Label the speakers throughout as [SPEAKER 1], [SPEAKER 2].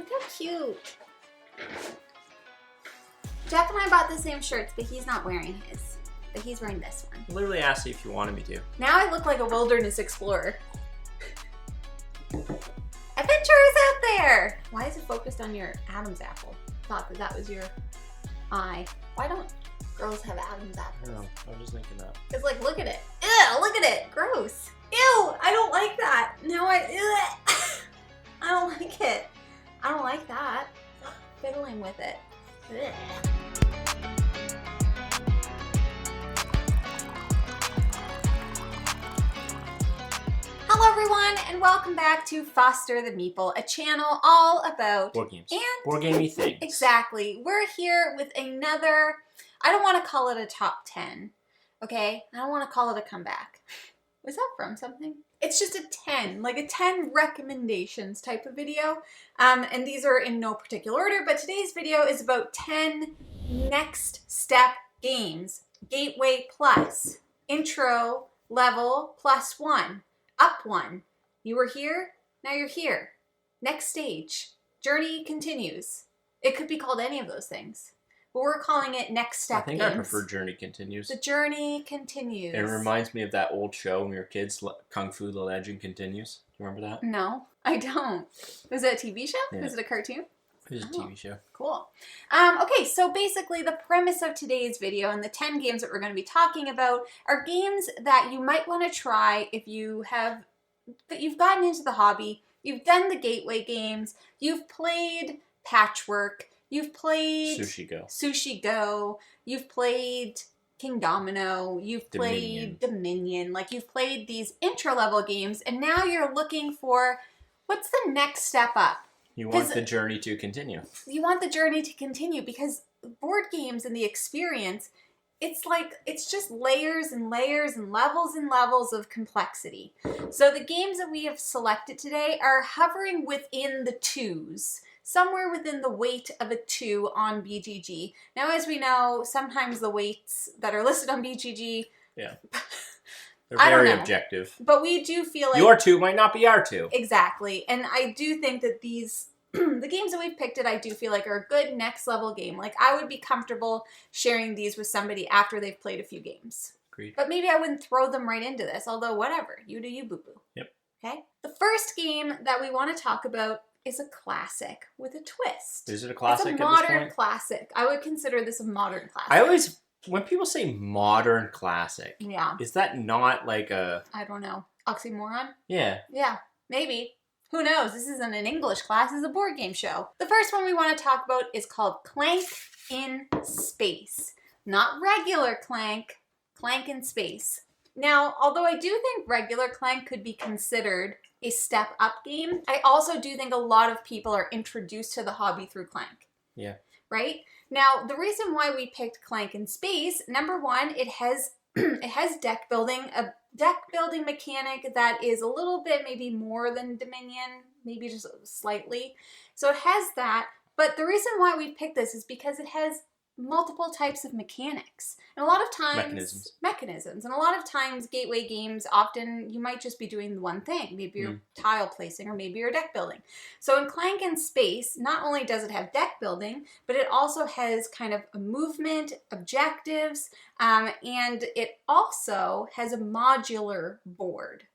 [SPEAKER 1] Look how cute. Jeff and I bought the same shirts, but he's not wearing his. But he's wearing this one.
[SPEAKER 2] I literally asked you if you wanted me to.
[SPEAKER 1] Now I look like a wilderness explorer. Adventurers out there! Why is it focused on your Adam's apple? Thought that that was your eye. Why don't girls have Adam's
[SPEAKER 2] I
[SPEAKER 1] apples?
[SPEAKER 2] don't know. I was just thinking that.
[SPEAKER 1] It's like, look at it. Ew, look at it. Gross. Ew, I don't like that. Now I don't like it. I don't like that. Fiddling with it. Ugh. Hello everyone, and welcome back to Foster the Meeple, a channel all about
[SPEAKER 2] Board games.
[SPEAKER 1] And
[SPEAKER 2] board gamey things.
[SPEAKER 1] exactly. We're here with another, I don't want to call it a top 10, okay? I don't want to call it a comeback. Was that from something? It's just a 10, like a 10 recommendations type of video. And these are in no particular order, but today's video is about 10 next step games. Gateway plus, intro level plus 1, up 1. You were here, now you're here. Next stage, journey continues. It could be called any of those things, but we're calling it next step games.
[SPEAKER 2] I think I prefer Journey Continues.
[SPEAKER 1] The journey continues.
[SPEAKER 2] It reminds me of that old show when we were kids, Kung Fu: The Legend Continues. Do you remember that?
[SPEAKER 1] No, I don't. Was it a TV show?
[SPEAKER 2] Yeah.
[SPEAKER 1] Was it a cartoon?
[SPEAKER 2] It was a TV show.
[SPEAKER 1] Cool. Okay, so basically the premise of today's video and the 10 games that we're going to be talking about are games that you might want to try if you've gotten into the hobby, you've done the gateway games, you've played Patchwork, you've played Sushi Go, you've played King Domino, you've played Dominion, like you've played these intro level games, and now you're looking for what's the next step up.
[SPEAKER 2] You want the journey to continue. You
[SPEAKER 1] want the journey to continue because board games and the experience, it's just layers and layers and levels of complexity. So the games that we have selected today are hovering within the 2s, somewhere within the weight of a 2 on BGG. Now, as we know, sometimes the weights that are listed on BGG,
[SPEAKER 2] yeah, they're very objective.
[SPEAKER 1] But we do feel like
[SPEAKER 2] your 2 might not be our 2.
[SPEAKER 1] Exactly, and I do think that these the games that we've picked I do feel like are a good next level game. Like I would be comfortable sharing these with somebody after they've played a few games.
[SPEAKER 2] Agreed.
[SPEAKER 1] But maybe I wouldn't throw them right into this, although whatever, you do you, boo-boo.
[SPEAKER 2] Yep. Okay?
[SPEAKER 1] The first game that we want to talk about is a classic with a twist.
[SPEAKER 2] Is it a classic at this point?
[SPEAKER 1] It's a modern classic. I would consider this a modern classic.
[SPEAKER 2] When people say modern classic,
[SPEAKER 1] yeah,
[SPEAKER 2] is that not like a...
[SPEAKER 1] I don't know. Oxymoron?
[SPEAKER 2] Yeah.
[SPEAKER 1] Yeah, maybe. Who knows? This isn't an English class, it's a board game show. The first one we want to talk about is called Clank in Space. Not regular Clank, Clank in Space. Now, although I do think regular Clank could be considered a step-up game, I also do think a lot of people are introduced to the hobby through Clank.
[SPEAKER 2] Yeah.
[SPEAKER 1] Right? Now, the reason why we picked Clank in Space, number one, it has deck building, a deck building mechanic that is a little bit maybe more than Dominion, maybe just slightly. So it has that, but the reason why we picked this is because it has multiple types of mechanics. And a lot of times... Mechanisms. And a lot of times gateway games, often you might just be doing the one thing. Maybe you're tile placing or maybe you're deck building. So in Clank in Space, not only does it have deck building, but it also has kind of a movement, objectives, and it also has a modular board.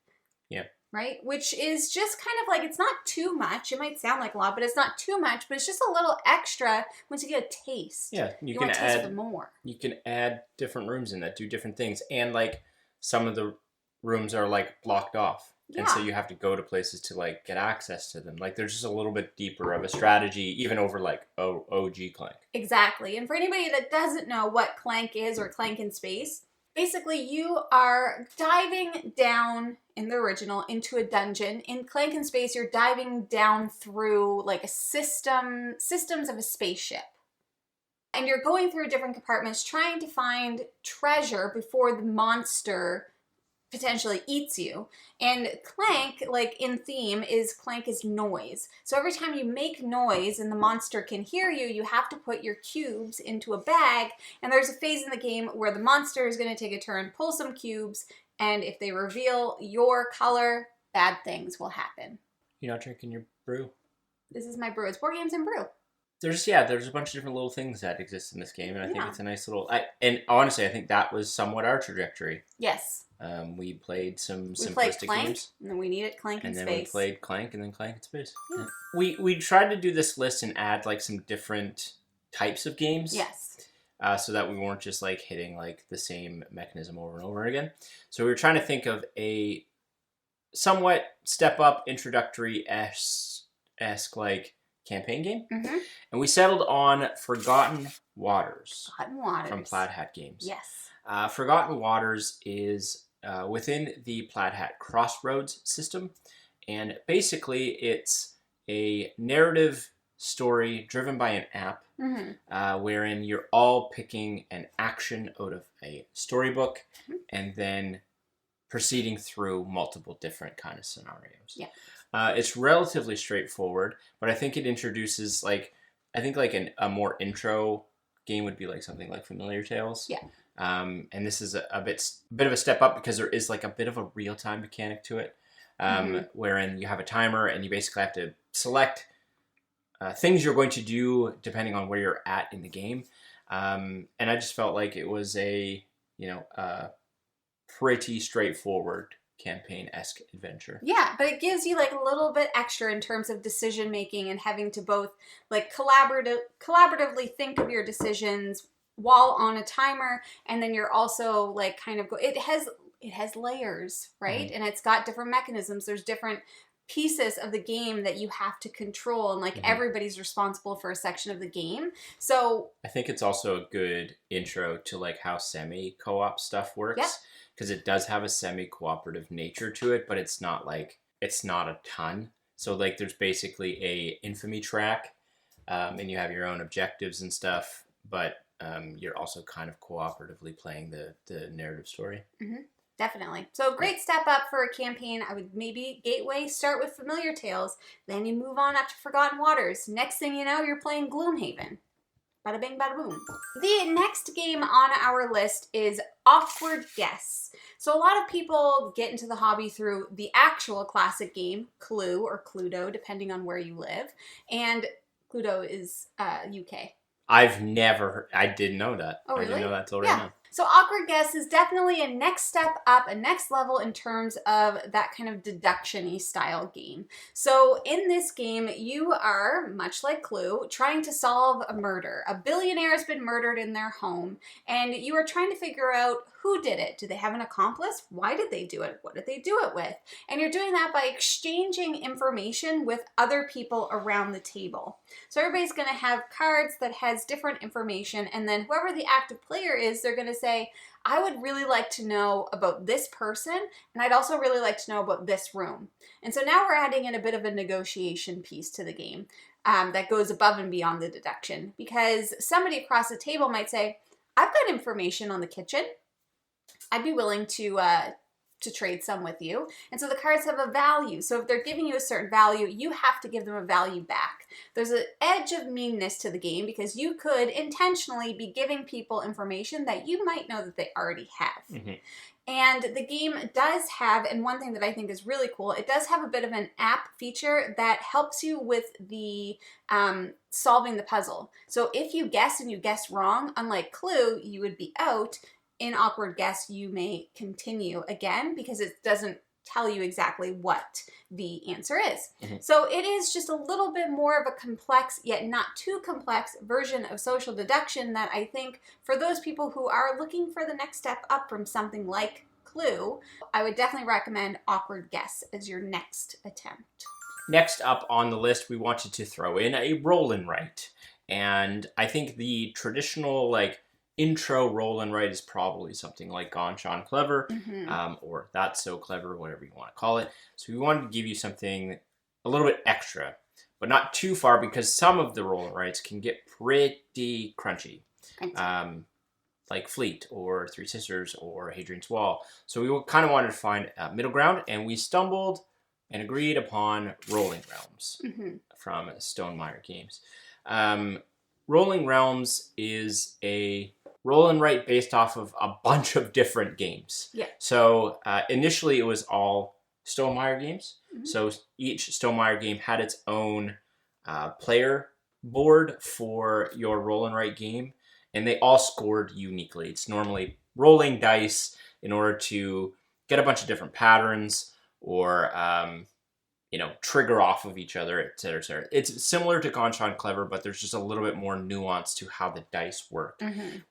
[SPEAKER 2] Yeah.
[SPEAKER 1] Right? Which is just kind of like, it's not too much. It might sound like a lot, but it's not too much, but it's just a little extra once you get a taste.
[SPEAKER 2] Yeah, you can add more. You can add different rooms in that do different things. And like some of the rooms are like blocked off. Yeah. And so you have to go to places to like get access to them. Like there's just a little bit deeper of a strategy, even over like OG Clank.
[SPEAKER 1] Exactly. And for anybody that doesn't know what Clank is or Clank in Space, basically you are diving down in the original into a dungeon. In Clank in Space, you're diving down through like a systems of a spaceship. And you're going through different compartments trying to find treasure before the monster potentially eats you. And Clank, like in theme, Clank is noise. So every time you make noise and the monster can hear you, you have to put your cubes into a bag. And there's a phase in the game where the monster is going to take a turn, pull some cubes, and if they reveal your color, bad things will happen.
[SPEAKER 2] You're not drinking your brew?
[SPEAKER 1] This is my Brew. It's Board Games and Brew.
[SPEAKER 2] There's a bunch of different little things that exist in this game, and I think it's a nice little. And honestly, I think that was somewhat our trajectory.
[SPEAKER 1] Yes.
[SPEAKER 2] We played some simplistic
[SPEAKER 1] played Clank,
[SPEAKER 2] games,
[SPEAKER 1] and then we needed Clank and Space.
[SPEAKER 2] And then we played Clank, and then Clank and Space. Yeah. We tried to do this list and add like some different types of games.
[SPEAKER 1] Yes.
[SPEAKER 2] So that we weren't just like hitting like the same mechanism over and over again. So we were trying to think of a somewhat step up introductory-esque like campaign game, and we settled on Forgotten Waters. From Plaid Hat Games.
[SPEAKER 1] Yes.
[SPEAKER 2] Forgotten Waters is within the Plaid Hat Crossroads system, and basically it's a narrative story driven by an app, wherein you're all picking an action out of a storybook, and then proceeding through multiple different kind of scenarios.
[SPEAKER 1] Yeah.
[SPEAKER 2] It's relatively straightforward, but I think it introduces a more intro game would be like something like Familiar Tales.
[SPEAKER 1] Yeah.
[SPEAKER 2] And this is a bit of a step up because there is like a bit of a real-time mechanic to it, wherein you have a timer and you basically have to select things you're going to do depending on where you're at in the game. And I just felt like it was a pretty straightforward campaign-esque adventure.
[SPEAKER 1] Yeah, but it gives you like a little bit extra in terms of decision making and having to both like collaboratively think of your decisions while on a timer, and then you're also like kind of it has layers, right? And it's got different mechanisms. There's different pieces of the game that you have to control, and like everybody's responsible for a section of the game. So
[SPEAKER 2] I think it's also a good intro to like how semi-co-op stuff works, because it does have a semi-cooperative nature to it, but it's not a ton. So like there's basically a infamy track, and you have your own objectives and stuff, but you're also kind of cooperatively playing the narrative story.
[SPEAKER 1] Definitely. So great step up for a campaign. I would maybe gateway start with Familiar Tales, then you move on up to Forgotten Waters. Next thing you know, you're playing Gloomhaven. Bada bing, bada boom. The next game on our list is Awkward Guess. So a lot of people get into the hobby through the actual classic game, Clue or Cluedo, depending on where you live. And Cluedo is UK.
[SPEAKER 2] I didn't know that.
[SPEAKER 1] Oh, really?
[SPEAKER 2] I didn't know that till right now.
[SPEAKER 1] So Awkward Guess is definitely a next step up, a next level in terms of that kind of deduction-y style game. So in this game, you are, much like Clue, trying to solve a murder. A billionaire has been murdered in their home, and you are trying to figure out who did it. Do they have an accomplice? Why did they do it? What did they do it with? And you're doing that by exchanging information with other people around the table. So everybody's going to have cards that has different information, and then whoever the active player is, they're going to say, I would really like to know about this person, and I'd also really like to know about this room. And so now we're adding in a bit of a negotiation piece to the game that goes above and beyond the deduction, because somebody across the table might say, I've got information on the kitchen. I'd be willing to trade some with you. And so the cards have a value. So if they're giving you a certain value, you have to give them a value back. There's an edge of meanness to the game because you could intentionally be giving people information that you might know that they already have. And the game does have, and one thing that I think is really cool, it does have a bit of an app feature that helps you with the solving the puzzle. So if you guess and you guess wrong, unlike Clue, you would be out. In Awkward Guess, you may continue again because it doesn't tell you exactly what the answer is. So it is just a little bit more of a complex, yet not too complex version of social deduction that I think for those people who are looking for the next step up from something like Clue, I would definitely recommend Awkward Guess as your next attempt.
[SPEAKER 2] Next up on the list, we wanted to throw in a roll and write. And I think the traditional intro roll and write is probably something like Gone Sean Clever, or That's So Clever, whatever you want to call it. So we wanted to give you something a little bit extra, but not too far because some of the roll and writes can get pretty crunchy. Like Fleet or Three Sisters or Hadrian's Wall. So we kind of wanted to find a middle ground, and we stumbled and agreed upon Rolling Realms from Stonemaier Games. Rolling Realms is a roll and write based off of a bunch of different games. So initially it was all Stonemaier games. So each Stonemaier game had its own player board for your roll and write game, and they all scored uniquely. It's normally rolling dice in order to get a bunch of different patterns or trigger off of each other, etc., etc. It's similar to Gone Clever, but there's just a little bit more nuance to how the dice work.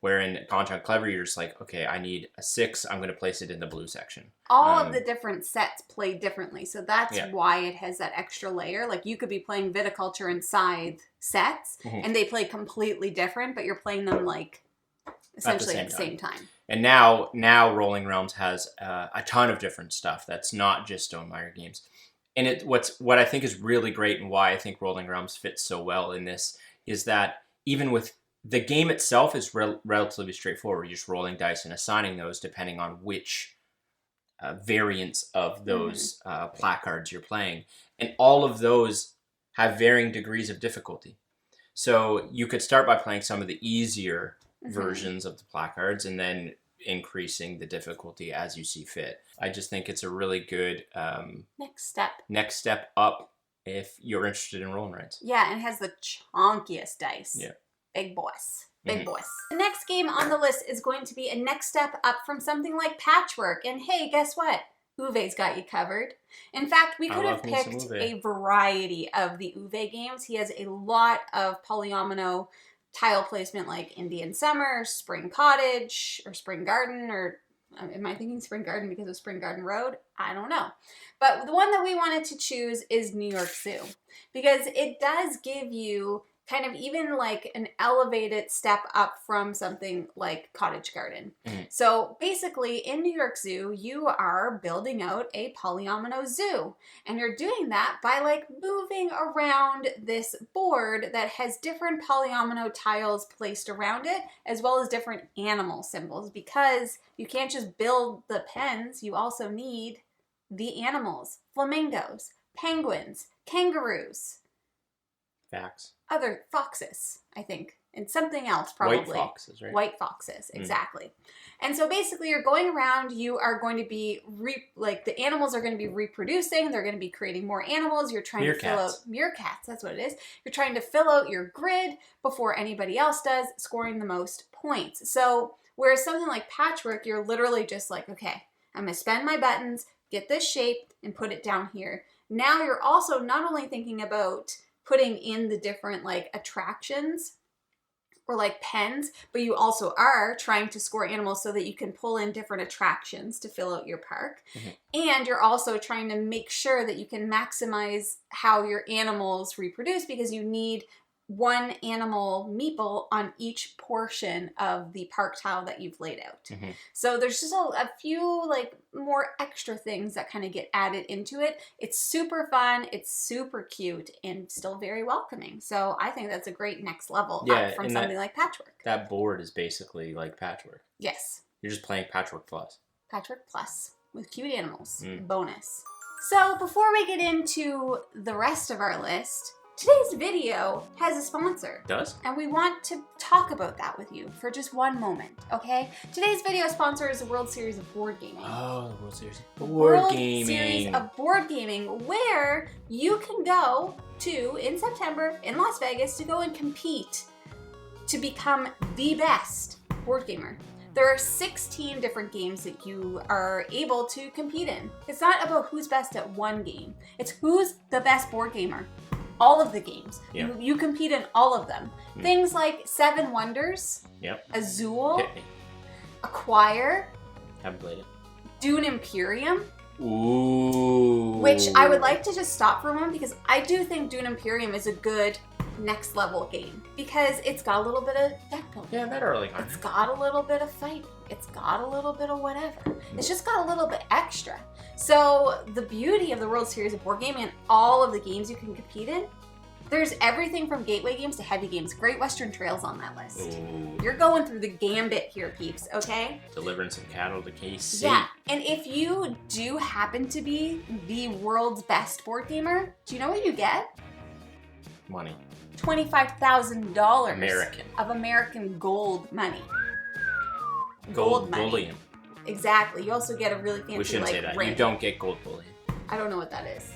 [SPEAKER 2] Where in Gone Clever, you're just like, okay, I need a 6. I'm going to place it in the blue section.
[SPEAKER 1] All of the different sets play differently, so that's why it has that extra layer. Like, you could be playing Viticulture and Scythe sets, and they play completely different, but you're playing them like essentially at the same time.
[SPEAKER 2] And now Rolling Realms has a ton of different stuff that's not just Stonemaier games. And what I think is really great and why I think Rolling Realms fits so well in this is that even with the game itself is relatively straightforward. You're just rolling dice and assigning those depending on which variants of those placards you're playing. And all of those have varying degrees of difficulty. So you could start by playing some of the easier versions of the placards and then increasing the difficulty as you see fit. I just think it's a really good next step up if you're interested in roll and writes.
[SPEAKER 1] Yeah, and it has the chonkiest dice. Yeah. Big boys. Big boys. The next game on the list is going to be a next step up from something like Patchwork. And hey, guess what? Uwe's got you covered. In fact, we could have picked a variety of the Uwe games. He has a lot of polyomino tile placement like Indian Summer, Spring Cottage, or Spring Garden, or am I thinking Spring Garden because of Spring Garden Road? I don't know. But the one that we wanted to choose is New York Zoo because it does give you kind of even like an elevated step up from something like Cottage Garden. So basically in New York Zoo, you are building out a polyomino zoo. And you're doing that by like moving around this board that has different polyomino tiles placed around it, as well as different animal symbols, because you can't just build the pens, you also need the animals, flamingos, penguins, kangaroos.
[SPEAKER 2] Facts.
[SPEAKER 1] Other foxes, I think, and something else probably.
[SPEAKER 2] White foxes, right?
[SPEAKER 1] White foxes, exactly. And so basically you're going around, you are going to be, the animals are going to be reproducing, they're going to be creating more animals, you're trying to fill out, meerkats, that's what it is. You're trying to fill out your grid before anybody else does, scoring the most points. So whereas something like Patchwork, you're literally just like, okay, I'm going to spend my buttons, get this shape, and put it down here. Now you're also not only thinking about putting in the different like attractions or like pens, but you also are trying to score animals so that you can pull in different attractions to fill out your park. And you're also trying to make sure that you can maximize how your animals reproduce because you need one animal meeple on each portion of the park tile that you've laid out. So there's just a few like more extra things that kind of get added into it. It's super fun, it's super cute, and still very welcoming. So I think that's a great next level up from something like Patchwork.
[SPEAKER 2] That board is basically like Patchwork.
[SPEAKER 1] Yes.
[SPEAKER 2] You're just playing Patchwork Plus.
[SPEAKER 1] Patchwork Plus with cute animals. Bonus. So before we get into the rest of our list, today's video has a sponsor.
[SPEAKER 2] Does?
[SPEAKER 1] And we want to talk about that with you for just one moment, okay? Today's video sponsor is the World Series of Board Gaming.
[SPEAKER 2] Oh, the World Series of
[SPEAKER 1] World Series of Board Gaming, where you can go to, in September, in Las Vegas, to go and compete to become the best board gamer. There are 16 different games that you are able to compete in. It's not about who's best at one game. It's who's the best board gamer. All of the games. You compete in all of them. Things like Seven Wonders, Azul, Acquire,
[SPEAKER 2] haven't played it.
[SPEAKER 1] Dune Imperium.
[SPEAKER 2] Ooh.
[SPEAKER 1] Which I would like to just stop for a moment because I do think Dune Imperium is a good next level game because it's got a little bit of deck building.
[SPEAKER 2] Yeah, that early on.
[SPEAKER 1] It's got a little bit of fighting. It's got a little bit of whatever. It's just got a little bit extra. So the beauty of the World Series of Board Gaming and all of the games you can compete in, there's everything from gateway games to heavy games. Great Western Trail's on that list.
[SPEAKER 2] Ooh.
[SPEAKER 1] You're going through the gambit here, peeps, okay?
[SPEAKER 2] Delivering some cattle to KC.
[SPEAKER 1] Yeah, and if you do happen to be the world's best board gamer, do you know what you get?
[SPEAKER 2] Money.
[SPEAKER 1] $25,000
[SPEAKER 2] American.
[SPEAKER 1] Of American gold money.
[SPEAKER 2] Gold
[SPEAKER 1] money.
[SPEAKER 2] bullion.
[SPEAKER 1] Exactly. You also get a really fancy
[SPEAKER 2] We shouldn't say that.
[SPEAKER 1] ring.
[SPEAKER 2] You don't get gold bullion.
[SPEAKER 1] I don't know what that is.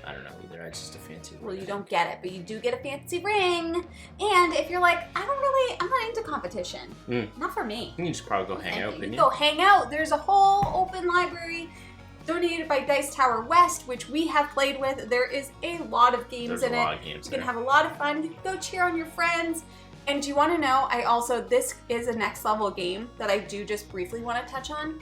[SPEAKER 2] I don't know either. It's just a fancy ring.
[SPEAKER 1] Well, you don't get it, but you do get a fancy ring. And if you're like, I'm not into competition. Not for me.
[SPEAKER 2] You can just probably go hang out, couldn't you?
[SPEAKER 1] Go hang out. There's a whole open library donated by Dice Tower West, which we have played with. There is a lot of games in it. You can have a lot of fun. You can go cheer on your friends. And do you want to know, this is a next level game that I do just briefly want to touch on.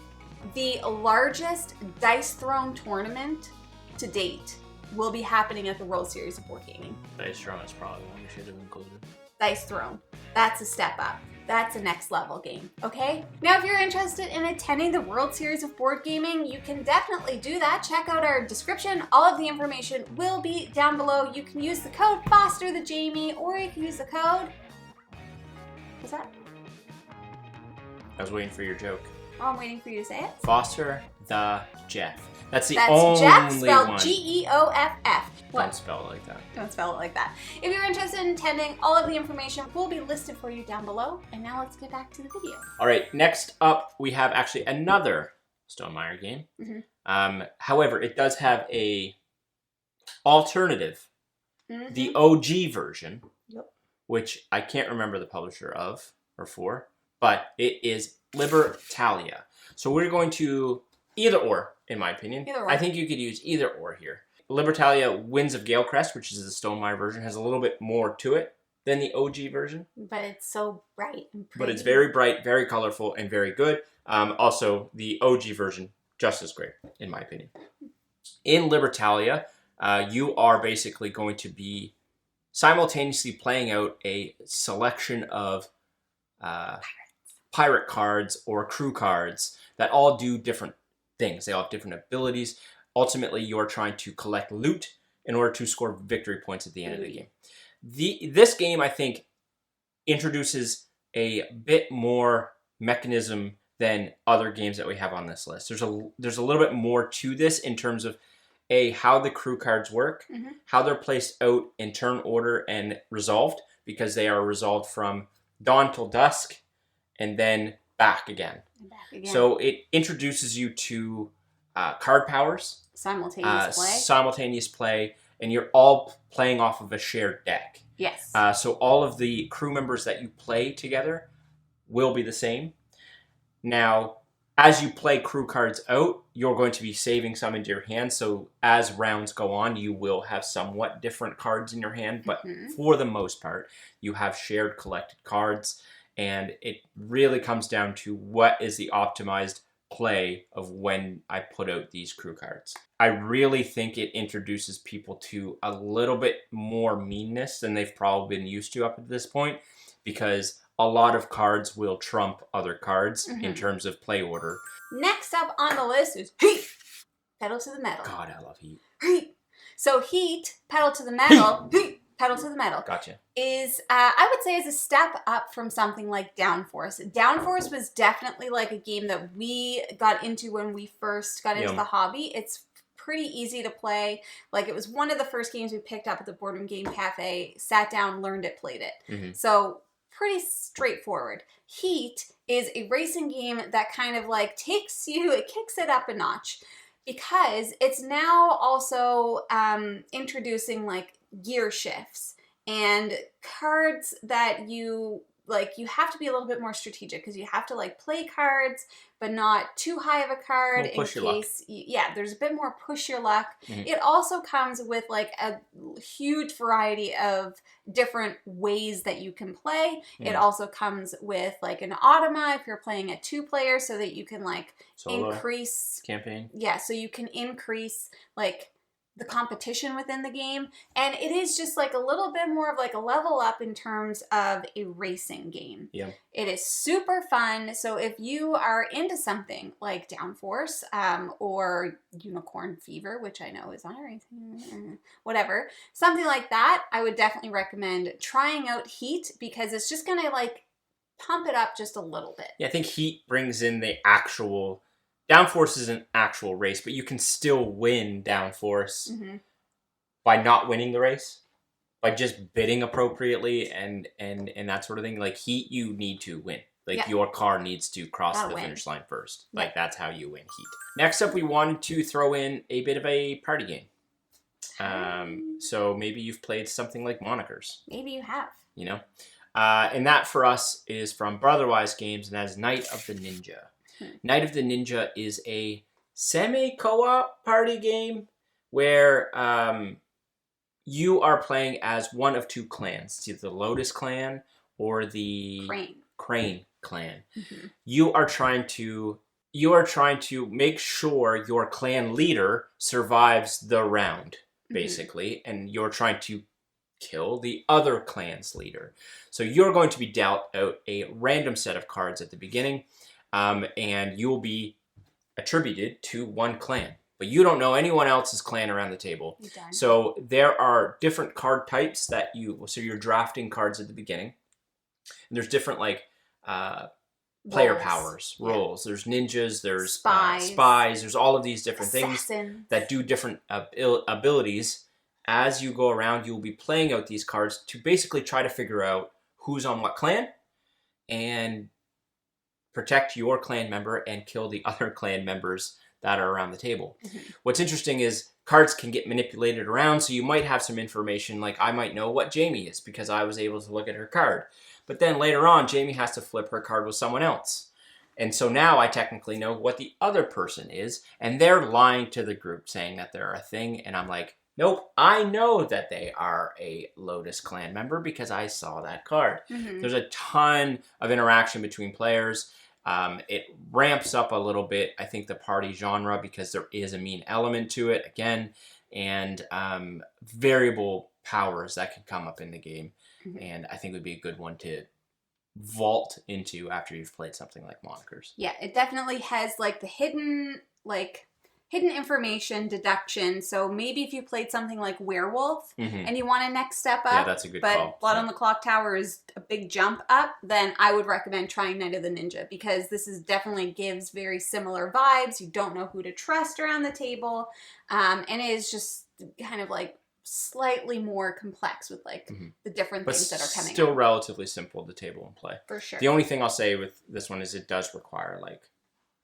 [SPEAKER 1] The largest Dice Throne tournament to date will be happening at the World Series of Board Gaming.
[SPEAKER 2] Dice Throne is probably one we should have included.
[SPEAKER 1] Dice Throne. That's a step up. That's a next level game, okay? Now, if you're interested in attending the World Series of Board Gaming, you can definitely do that. Check out our description. All of the information will be down below. You can use the code fosterthejamie, or you can use the code... What's that?
[SPEAKER 2] I was waiting for your joke.
[SPEAKER 1] Oh, I'm waiting for you to say it.
[SPEAKER 2] Foster the Jeff. That's the only
[SPEAKER 1] Jeff spelled
[SPEAKER 2] one.
[SPEAKER 1] Geoff. What?
[SPEAKER 2] Don't spell it like that.
[SPEAKER 1] Don't spell it like that. If you're interested in attending, all of the information will be listed for you down below. And now let's get back to the video.
[SPEAKER 2] All right, next up we have actually another Stonemaier game. However, it does have a alternative, the OG version, which I can't remember the publisher of or for, but it is Libertalia. So we're going to either or, in my opinion.
[SPEAKER 1] Either or.
[SPEAKER 2] I think you could use either or here. Libertalia Winds of Galecrest, which is the Stonemaier version, has a little bit more to it than the OG version.
[SPEAKER 1] But it's so bright and pretty.
[SPEAKER 2] But it's very bright, very colorful, and very good. Also, the OG version, just as great, in my opinion. In Libertalia, you are basically going to be simultaneously playing out a selection of pirate cards or crew cards that all do different things. They all have different abilities. Ultimately, you're trying to collect loot in order to score victory points at the end of the game. This game, I think, introduces a bit more mechanism than other games that we have on this list. There's a little bit more to this in terms of how the crew cards work, how they're placed out in turn order and resolved, because they are resolved from dawn till dusk and then back again. So it introduces you to card powers, simultaneous play, and you're all playing off of a shared deck.
[SPEAKER 1] Yes.
[SPEAKER 2] So all of the crew members that you play together will be the same. Now, as you play crew cards out, you're going to be saving some into your hand. So as rounds go on, you will have somewhat different cards in your hand. But for the most part, you have shared collected cards. And it really comes down to what is the optimized play of when I put out these crew cards. I really think it introduces people to a little bit more meanness than they've probably been used to up at this point, because a lot of cards will trump other cards in terms of play order.
[SPEAKER 1] Next up on the list is Heat, Pedal to the Metal.
[SPEAKER 2] God, I love Heat.
[SPEAKER 1] Heat. So Heat, Pedal to the Metal, Heat, Pedal to the Metal.
[SPEAKER 2] Gotcha.
[SPEAKER 1] Is, I would say, is a step up from something like Downforce. Downforce was definitely like a game that we got into when we first got into the hobby. It's pretty easy to play. Like, it was one of the first games we picked up at the Boardroom Game Cafe, sat down, learned it, played it. So pretty straightforward. Heat is a racing game that kind of like kicks it up a notch, because it's now also introducing like gear shifts and cards that you have to be a little bit more strategic, because you have to like play cards but not too high of a card in case there's a bit more push your luck. It also comes with like a huge variety of different ways that you can play. It also comes with like an automa if you're playing a 2-player, so that you can like increase
[SPEAKER 2] campaign.
[SPEAKER 1] So you can increase like the competition within the game, and it is just like a little bit more of like a level up in terms of a racing game. It is super fun. So if you are into something like Downforce or Unicorn Fever, which I know is not racing, whatever, something like that, I would definitely recommend trying out Heat, because it's just gonna like pump it up just a little bit.
[SPEAKER 2] I think Heat brings in the actual... Downforce is an actual race, but you can still win Downforce by not winning the race, by just bidding appropriately and that sort of thing. Like Heat, you need to win. Like your car needs to cross the finish line first. Like that's how you win Heat. Next up, we wanted to throw in a bit of a party game. So maybe you've played something like Monikers.
[SPEAKER 1] Maybe you have.
[SPEAKER 2] You know? And that for us is from Brotherwise Games, and that is Night of the Ninja. Night of the Ninja is a semi-co-op party game where you are playing as one of two clans. It's either the Lotus clan or the Crane clan. Mm-hmm. You are trying to make sure your clan leader survives the round, basically, and you're trying to kill the other clan's leader. So you're going to be dealt out a random set of cards at the beginning, and you will be attributed to one clan. But you don't know anyone else's clan around the table. So there are different card types so you're drafting cards at the beginning. And there's different player powers, roles. There's ninjas, there's spies, there's all of these different things that do different abilities. As you go around, you'll be playing out these cards to basically try to figure out who's on what clan and protect your clan member and kill the other clan members that are around the table. Mm-hmm. What's interesting is cards can get manipulated around, so you might have some information, like I might know what Jamie is because I was able to look at her card. But then later on, Jamie has to flip her card with someone else. And so now I technically know what the other person is, and they're lying to the group saying that they're a thing, and I'm like, nope, I know that they are a Lotus clan member because I saw that card. Mm-hmm. There's a ton of interaction between players. It ramps up a little bit, I think, the party genre because there is a mean element to it, again, and variable powers that can come up in the game. Mm-hmm. And I think it would be a good one to vault into after you've played something like Monikers.
[SPEAKER 1] Yeah, it definitely has the hidden information deduction. So maybe if you played something like Werewolf and you want a next step up,
[SPEAKER 2] that's a good
[SPEAKER 1] but
[SPEAKER 2] call.
[SPEAKER 1] Blood on the Clock Tower is a big jump up, then I would recommend trying Night of the Ninja because this definitely gives very similar vibes. You don't know who to trust around the table, and it is just kind of slightly more complex with the different things that are coming
[SPEAKER 2] still up. Relatively simple to table and play.
[SPEAKER 1] For sure.
[SPEAKER 2] The only thing I'll say with this one is it does require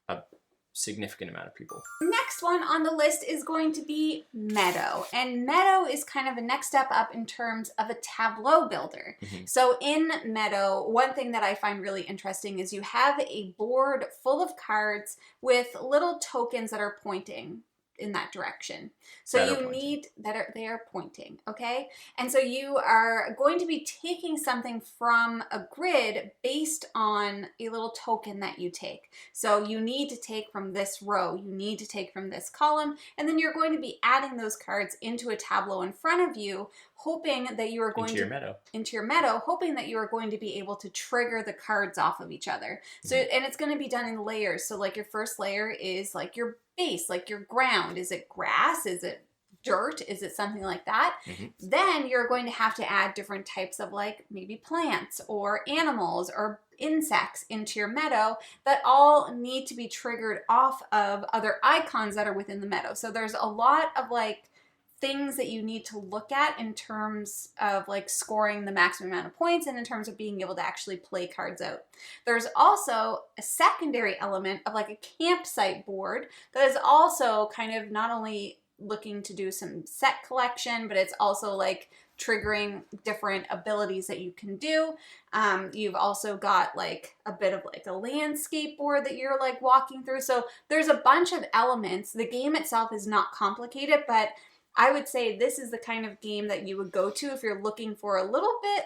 [SPEAKER 2] a significant amount of people.
[SPEAKER 1] Next one on the list is going to be Meadow. And Meadow is kind of a next step up in terms of a tableau builder. Mm-hmm. So in Meadow, one thing that I find really interesting is you have a board full of cards with little tokens that are pointing in that direction. So they are pointing, okay? And so you are going to be taking something from a grid based on a little token that you take. So you need to take from this row, you need to take from this column, and then you're going to be adding those cards into a tableau in front of you, hoping that you are going into your meadow, hoping that you are going to be able to trigger the cards off of each other. So, and it's going to be done in layers. So your first layer is your base, your ground. Is it grass? Is it dirt? Is it something like that? Mm-hmm. Then you're going to have to add different types of maybe plants or animals or insects into your meadow that all need to be triggered off of other icons that are within the meadow. So there's a lot of things that you need to look at in terms of scoring the maximum amount of points and in terms of being able to actually play cards out. There's also a secondary element of a campsite board that is also kind of not only looking to do some set collection, but it's also triggering different abilities that you can do. You've also got a bit of a landscape board that you're walking through. So there's a bunch of elements. The game itself is not complicated, but I would say this is the kind of game that you would go to if you're looking for a little bit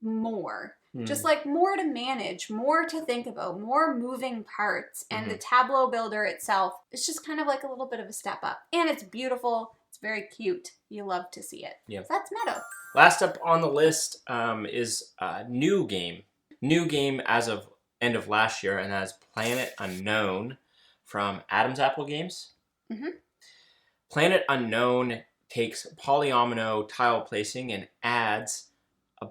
[SPEAKER 1] more. Just more to manage, more to think about, more moving parts. And the tableau builder itself is just kind of a little bit of a step up. And it's beautiful. It's very cute. You love to see it. Yeah. So that's Meadow.
[SPEAKER 2] Last up on the list is a new game. New game as of end of last year, and that is Planet Unknown from Adam's Apple Games. Mm-hmm. Planet Unknown takes polyomino tile placing and adds a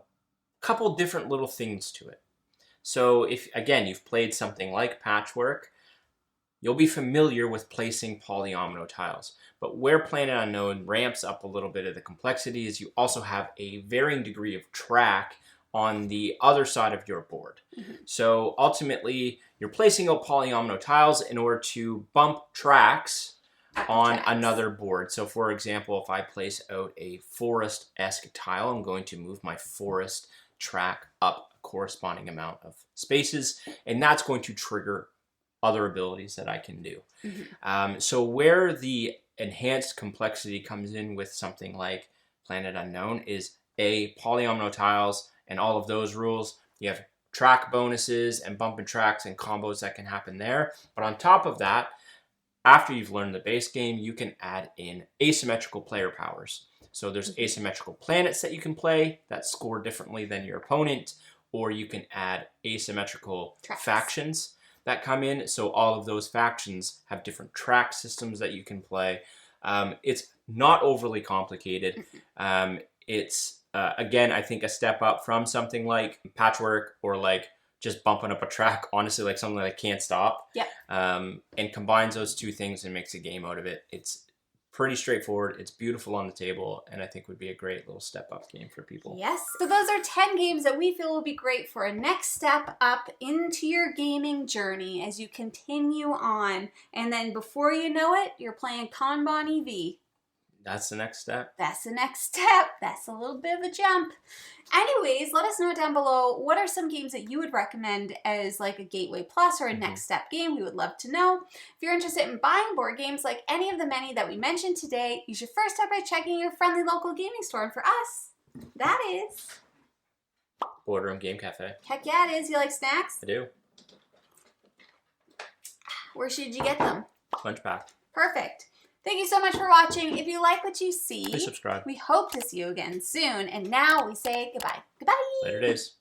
[SPEAKER 2] couple different little things to it. So if, again, you've played something like Patchwork, you'll be familiar with placing polyomino tiles. But where Planet Unknown ramps up a little bit of the complexity is you also have a varying degree of track on the other side of your board. Mm-hmm. So ultimately, you're placing out polyomino tiles in order to bump tracks on another board. So for example, if I place out a forest-esque tile, I'm going to move my forest track up a corresponding amount of spaces, and that's going to trigger other abilities that I can do. So where the enhanced complexity comes in with something like Planet Unknown is polyomino tiles and all of those rules. You have track bonuses and bump and tracks and combos that can happen there. But on top of that, after you've learned the base game, you can add in asymmetrical player powers. So there's asymmetrical planets that you can play that score differently than your opponent, or you can add asymmetrical factions that come in. So all of those factions have different track systems that you can play. It's not overly complicated. It's, again, I think a step up from something like Patchwork or like just bumping up a track, honestly, like something that Can't Stop. And combines those two things and makes a game out of it. It's pretty straightforward. It's beautiful on the table, and I think would be a great little step up game for people.
[SPEAKER 1] Yes. So those are 10 games that we feel will be great for a next step up into your gaming journey as you continue on. And then before you know it, you're playing Kanban EV.
[SPEAKER 2] That's the next step.
[SPEAKER 1] That's the next step. That's a little bit of a jump. Anyways, let us know down below, what are some games that you would recommend as like a Gateway Plus or a next step game? We would love to know. If you're interested in buying board games like any of the many that we mentioned today, you should first start by checking your friendly local gaming store. And for us, that is...
[SPEAKER 2] Boardroom Game Cafe.
[SPEAKER 1] Heck yeah, it is. You like snacks?
[SPEAKER 2] I do.
[SPEAKER 1] Where should you get them?
[SPEAKER 2] Lunch pack.
[SPEAKER 1] Perfect. Thank you so much for watching. If you like what you see,
[SPEAKER 2] please subscribe. We
[SPEAKER 1] hope to see you again soon. And now we say goodbye. Goodbye.
[SPEAKER 2] Later days.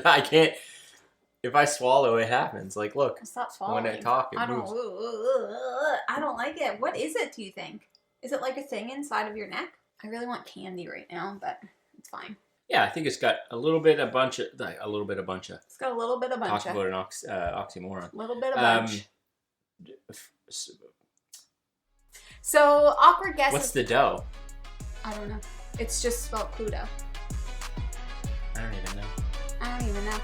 [SPEAKER 2] I can't. If I swallow, it happens. Like, look.
[SPEAKER 1] Stop swallowing.
[SPEAKER 2] When I talk, it moves.
[SPEAKER 1] I don't like it. What is it, do you think? Is it like a thing inside of your neck? I really want candy right now, but it's fine.
[SPEAKER 2] Yeah, I think it's got a little bit, a bunch of.
[SPEAKER 1] It's got a little bit of bunch.
[SPEAKER 2] Talk about an oxymoron.
[SPEAKER 1] A little bit of bunch. So, awkward guesses.
[SPEAKER 2] What's the dough?
[SPEAKER 1] I don't know. It's just spelled Pluto.
[SPEAKER 2] I don't even know.